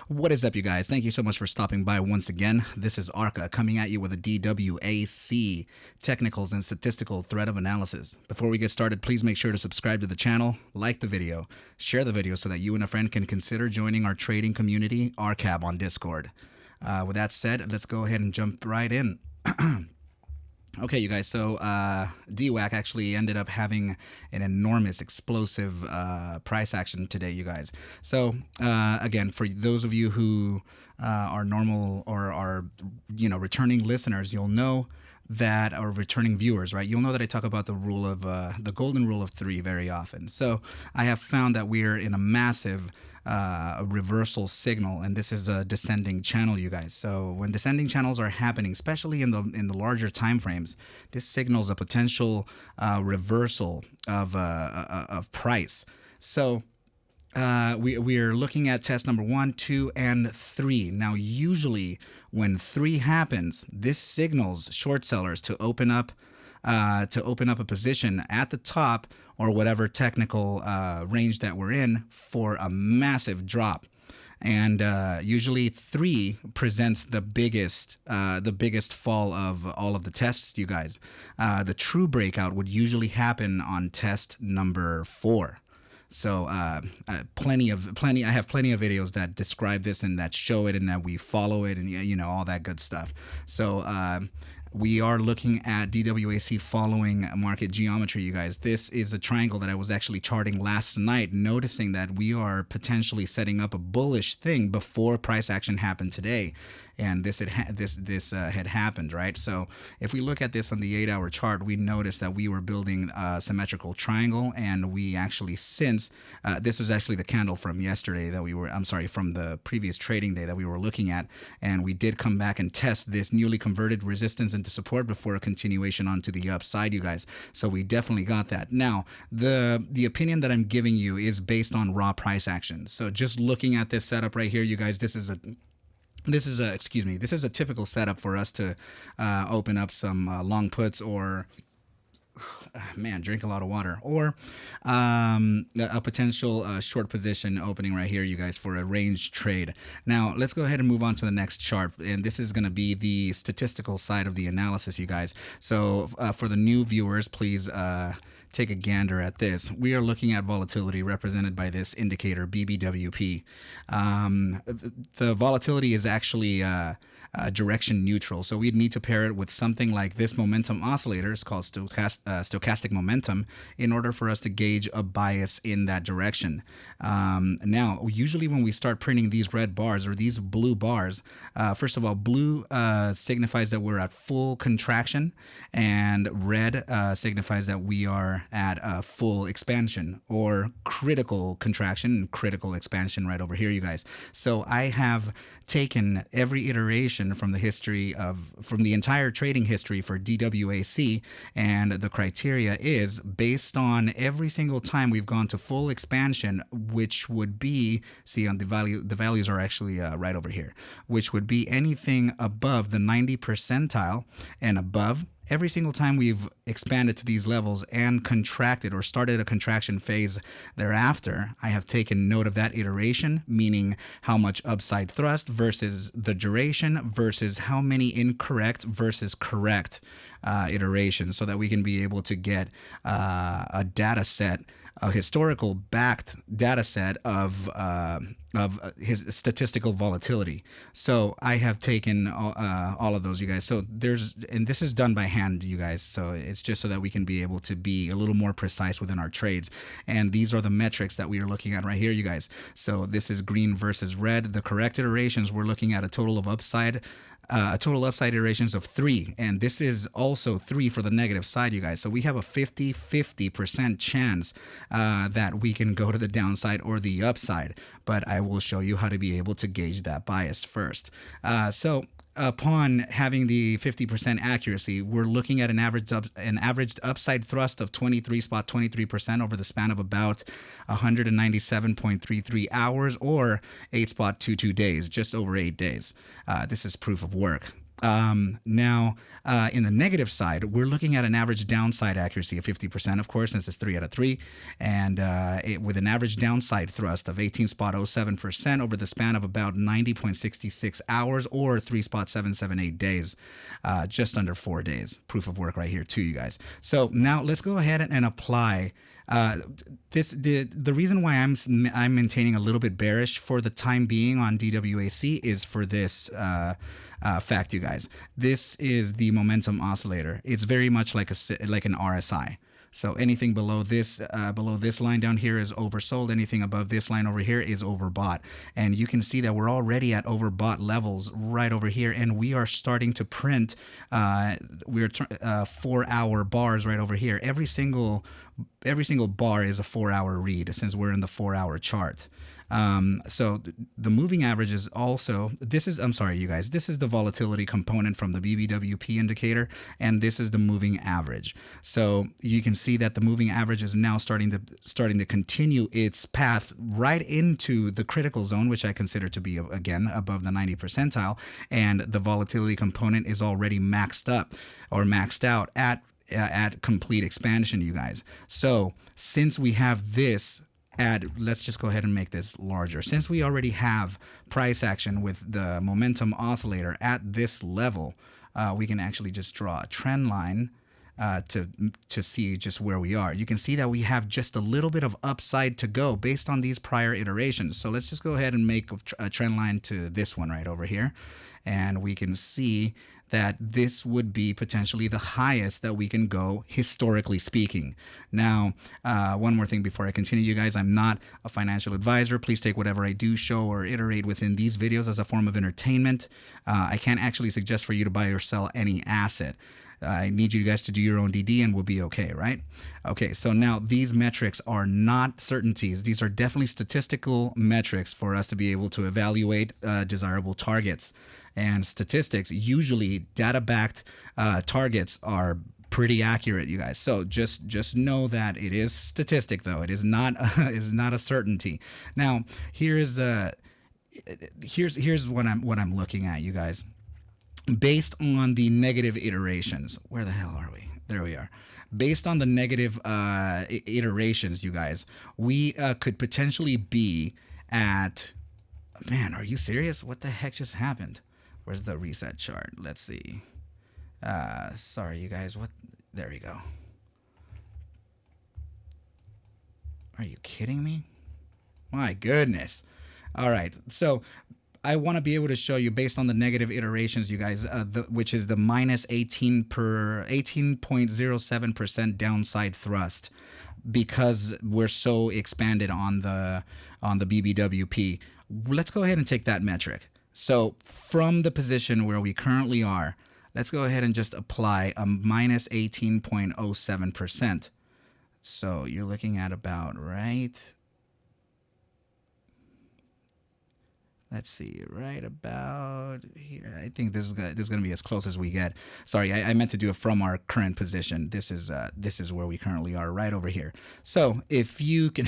What is up, you guys? Thank you so much for stopping by once again. This is ARCa coming at you with a DWAC, Technicals and Statistical Threat of Analysis. Before we get started, please make sure to subscribe to the channel, like the video, share the video so that you and a friend can consider joining our trading community, ARCab, on Discord. With that said, let's go ahead and jump right in. Okay, you guys, so DWAC actually ended up having an enormous, explosive price action today, you guys. So, again, for those of you who are normal or are, returning listeners, you'll know that, or returning viewers, right? You'll know that I talk about the rule of, the golden rule of three very often. So I have found that we're in a massive reversal signal, and this is a descending channel, you guys. So when descending channels are happening, especially in the larger time frames, this signals a potential reversal of price. So we are looking at test number 1, 2, and 3. Now, usually when 3 happens, this signals short sellers to open up a position at the top or whatever technical range that we're in for a massive drop. And usually 3 presents the biggest fall of all of the tests, you guys. The true breakout would usually happen on test number 4. So I have plenty of videos that describe this and that show it and that we follow it and all that good stuff. So we are looking at DWAC following market geometry, you guys. This is a triangle that I was actually charting last night, noticing that we are potentially setting up a bullish thing before price action happened today. And this had happened, right? So if we look at this on the 8-hour chart, we notice that we were building a symmetrical triangle, and we actually this was actually the candle from yesterday that from the previous trading day that we were looking at, and we did come back and test this newly converted resistance into support before a continuation onto the upside, you guys. So we definitely got that. Now, the opinion that I'm giving you is based on raw price action. So just looking at this setup right here, you guys, this is a typical setup for us to open up some long puts or drink a lot of water, or a potential short position opening right here, you guys, for a range trade. Now let's go ahead and move on to the next chart, and this is going to be the statistical side of the analysis, you guys. So for the new viewers, please take a gander at this. We are looking at volatility represented by this indicator BBWP. The volatility is actually direction neutral, so we'd need to pair it with something like this momentum oscillator. It's called stochastic momentum, in order for us to gauge a bias in that direction. Now, usually when we start printing these red bars or these blue bars, first of all, blue signifies that we're at full contraction, and red signifies that we are at a full expansion or critical contraction and critical expansion right over here, you guys. So I have taken every iteration from the entire trading history for DWAC, and the criteria is based on every single time we've gone to full expansion, which would be, see on the values are actually right over here, which would be anything above the 90 percentile and above. Every single time we've expanded to these levels and contracted or started a contraction phase thereafter, I have taken note of that iteration, meaning how much upside thrust versus the duration versus how many incorrect versus correct iterations, so that we can be able to get a data set, a historical backed data set of his statistical volatility. So I have taken all of those, you guys. So and this is done by hand, you guys. So it's just so that we can be able to be a little more precise within our trades. And these are the metrics that we are looking at right here, you guys. So this is green versus red. The correct iterations, we're looking at a total upside iterations of 3, and this is also 3 for the negative side, you guys. So we have a 50% chance that we can go to the downside or the upside, but I will show you how to be able to gauge that bias first. So upon having the 50% accuracy, we're looking at an averaged upside thrust of 23.23% over the span of about 197.33 hours or 8.22 days, just over 8 days. This is proof of work. In the negative side, we're looking at an average downside accuracy of 50%, of course, since it's 3 out of 3, and with an average downside thrust of 18.07% over the span of about 90.66 hours or 3.778 days, just under 4 days. Proof of work right here too, you guys. So now let's go ahead and apply. The reason why I'm maintaining a little bit bearish for the time being on DWAC is for this fact, you guys. This is the momentum oscillator. It's very much like an RSI. So anything below this line down here is oversold. Anything above this line over here is overbought. And you can see that we're already at overbought levels right over here. And we are starting to print 4-hour bars right over here. Every single bar is a 4-hour read since we're in the 4-hour chart. So the moving average is also, I'm sorry, you guys, this is the volatility component from the BBWP indicator, and this is the moving average. So you can see that the moving average is now starting to continue its path right into the critical zone, which I consider to be, again, above the 90 percentile, and the volatility component is already maxed up or maxed out at complete expansion, you guys. So since we have this, let's just go ahead and make this larger. Since we already have price action with the momentum oscillator at this level, we can actually just draw a trend line to see just where we are. You can see that we have just a little bit of upside to go based on these prior iterations. So let's just go ahead and make a trend line to this one right over here. And we can see that this would be potentially the highest that we can go, historically speaking. Now, one more thing before I continue, you guys, I'm not a financial advisor. Please take whatever I do show or iterate within these videos as a form of entertainment. I can't actually suggest for you to buy or sell any asset. I need you guys to do your own DD and we'll be okay, right? Okay, so now these metrics are not certainties. These are definitely statistical metrics for us to be able to evaluate desirable targets. And statistics, usually data-backed targets, are pretty accurate, you guys. So just know that it is statistic, though. It is not a certainty. Now, here's what I'm looking at, you guys. Based on the negative iterations, where the hell are we? There we are. Based on the negative iterations, you guys, we could potentially be at, man, are you serious? What the heck just happened? Where's the reset chart? Let's see. Sorry, you guys. What? There we go. Are you kidding me? My goodness. All right. So I want to be able to show you based on the negative iterations, you guys, which is the minus 18.07% downside thrust, because we're so expanded on the BBWP. Let's go ahead and take that metric. So from the position where we currently are, let's go ahead and just apply a minus 18.07%. So you're looking at about, right? Let's see, right about here. I think this is going to be as close as we get. Sorry, I meant to do it from our current position. This is where we currently are, right over here. So if you can,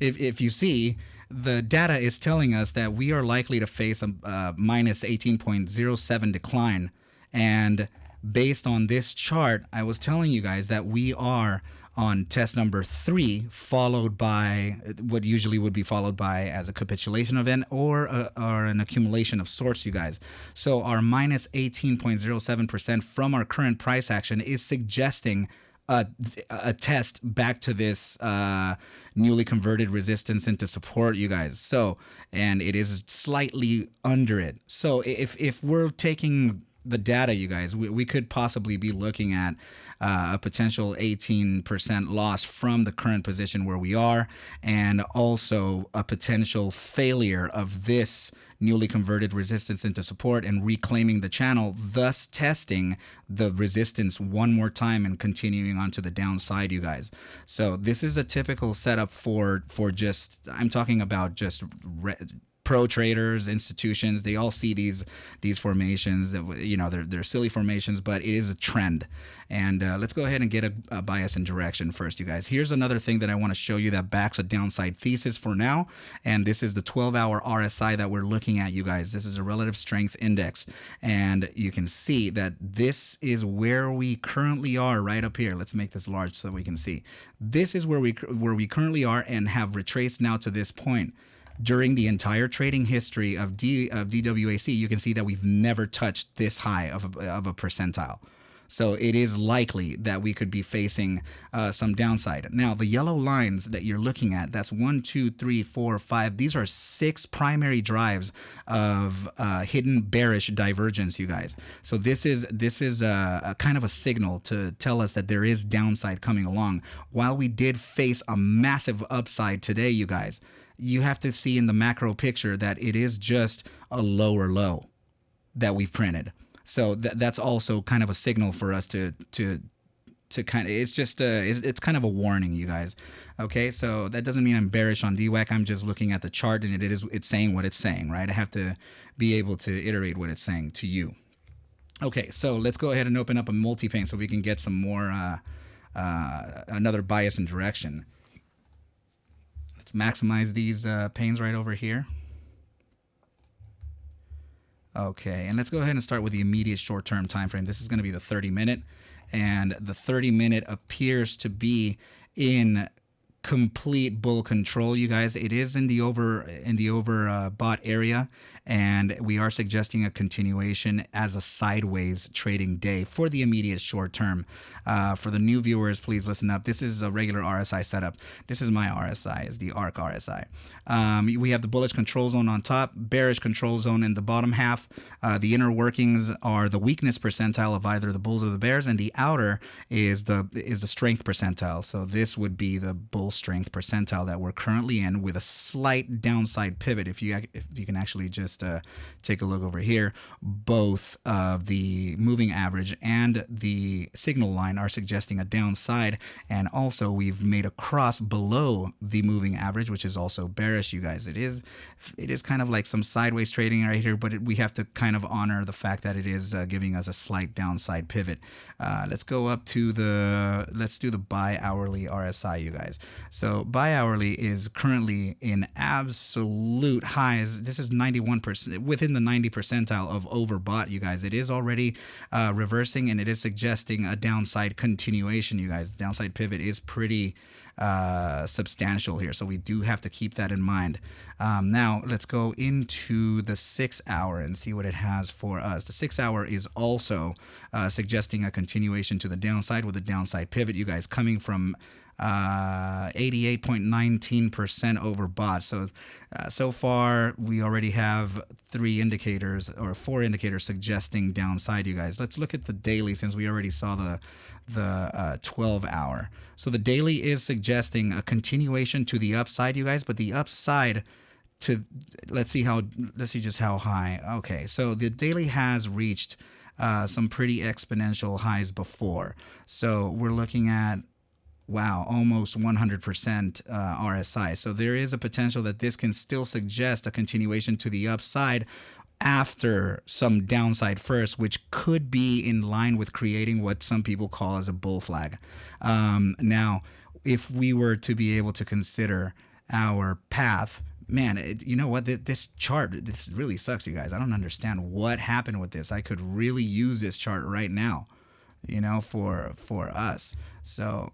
if you see, the data is telling us that we are likely to face a minus 18.07 decline. And based on this chart, I was telling you guys that we are on test number 3, followed by what usually would be followed by as a capitulation event or an accumulation of sorts, you guys. So our minus 18.07% from our current price action is suggesting a test back to this newly converted resistance into support, you guys. So, and it is slightly under it. So if we're taking the data, you guys, we could possibly be looking at a potential 18% loss from the current position where we are, and also a potential failure of this newly converted resistance into support and reclaiming the channel, thus testing the resistance one more time and continuing on to the downside, you guys. So this is a typical setup for just, I'm talking about just pro traders, institutions, they all see these formations that, you know, they're silly formations, but it is a trend. And let's go ahead and get a bias and direction first, you guys. Here's another thing that I want to show you that backs a downside thesis for now, and this is the 12-hour RSI that we're looking at, you guys. This is a relative strength index, and you can see that this is where we currently are, right up here. Let's make this large so that we can see. This is where we currently are, and have retraced now to this point. During the entire trading history of DWAC, you can see that we've never touched this high of a percentile. So it is likely that we could be facing some downside. Now, the yellow lines that you're looking at, that's 1, 2, 3, 4, 5. These are 6 primary drives of hidden bearish divergence, you guys. So this is a kind of a signal to tell us that there is downside coming along. While we did face a massive upside today, you guys, you have to see in the macro picture that it is just a lower low that we've printed. So that's also kind of a signal for us to kind of, it's just it's kind of a warning, you guys. Okay, so that doesn't mean I'm bearish on DWAC. I'm just looking at the chart, and it's saying what it's saying, right? I have to be able to iterate what it's saying to you. Okay, so let's go ahead and open up a multi-pane so we can get some more another bias and direction. Let's maximize these panes right over here. Okay, and let's go ahead and start with the immediate short-term time frame. This is going to be the 30-minute, and the 30-minute appears to be in complete bull control, you guys. It is in the overbought area, and we are suggesting a continuation as a sideways trading day for the immediate short term. For the new viewers, please listen up. This is a regular RSI setup. This is my RSI, is the ARC RSI. We have the bullish control zone on top, bearish control zone in the bottom half. The inner workings are the weakness percentile of either the bulls or the bears, and the outer is the strength percentile. So this would be the bull strength percentile that we're currently in, with a slight downside pivot. If you can actually just take a look over here, both the moving average and the signal line are suggesting a downside, and also we've made a cross below the moving average, which is also bearish, you guys. It is kind of like some sideways trading right here, but we have to kind of honor the fact that it is giving us a slight downside pivot. Let's go up to let's do the bi-hourly RSI, you guys. So bi-hourly is currently in absolute highs. This is 91%, within the 90 percentile of overbought, you guys. It is already reversing, and it is suggesting a downside continuation, you guys. The downside pivot is pretty substantial here, so we do have to keep that in mind. Now let's go into the 6 hour and see what it has for us. The 6 hour is also suggesting a continuation to the downside with a downside pivot, you guys, coming from 88.19% overbought. So far we already have 4 indicators suggesting downside, you guys. Let's look at the daily, since we already saw the 12 hour. So the daily is suggesting a continuation to the upside, you guys, but the upside to, let's see just how high. Okay, so the daily has reached some pretty exponential highs before. So we're looking at, wow, almost 100% RSI. So there is a potential that this can still suggest a continuation to the upside after some downside first, which could be in line with creating what some people call as a bull flag. Now, if we were to be able to consider our path, man, you know what? This chart, this really sucks, you guys. I don't understand what happened with this. I could really use this chart right now, you know, for us. So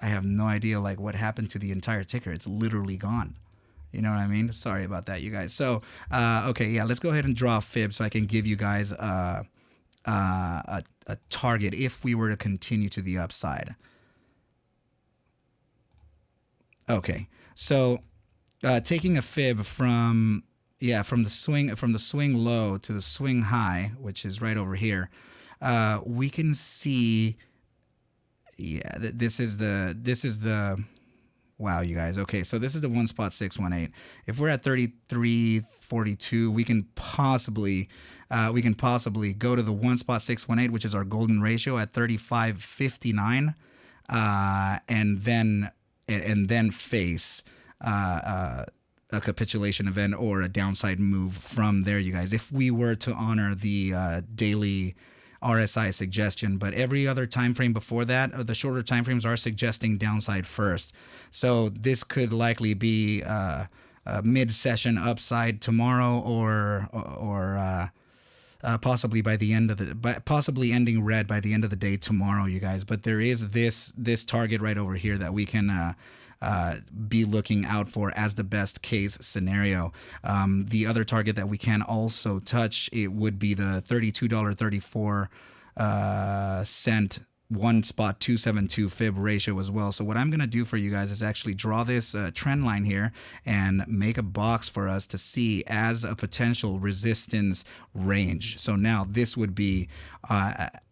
I have no idea like what happened to the entire ticker. It's literally gone. You know what I mean? Sorry about that, you guys. So, okay, yeah, let's go ahead and draw a fib so I can give you guys a target if we were to continue to the upside. Okay, so taking a fib from the swing low to the swing high, which is right over here, we can see. Yeah, this is the. Wow, you guys. Okay, so this is the 1.618. If we're at 33.42, we can possibly go to the 1.618, which is our golden ratio, at 35.59, and then face a capitulation event or a downside move from there, you guys, if we were to honor the daily RSI suggestion. But every other time frame before that, or the shorter time frames, are suggesting downside first. So this could likely be a mid-session upside tomorrow, or possibly by the end of the, possibly ending red by the end of the day tomorrow, you guys. But there is this target right over here that we can be looking out for as the best case scenario. The other target that we can also touch, it would be the $32.34 one spot 272 fib ratio as well. So what I'm going to do for you guys is actually draw this trend line here and make a box for us to see as a potential resistance range. So now this would be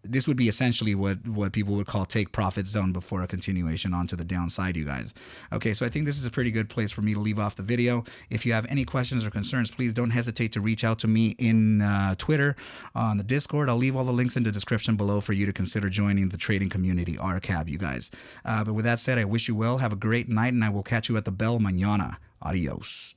essentially what people would call take profit zone before a continuation onto the downside, you guys. Okay, so I think this is a pretty good place for me to leave off the video. If you have any questions or concerns, please don't hesitate to reach out to me in Twitter, on the Discord. I'll leave all the links in the description below for you to consider joining the trading community, ARCa, you guys. But with that said, I wish you well. Have a great night, and I will catch you at the bell mañana. Adios.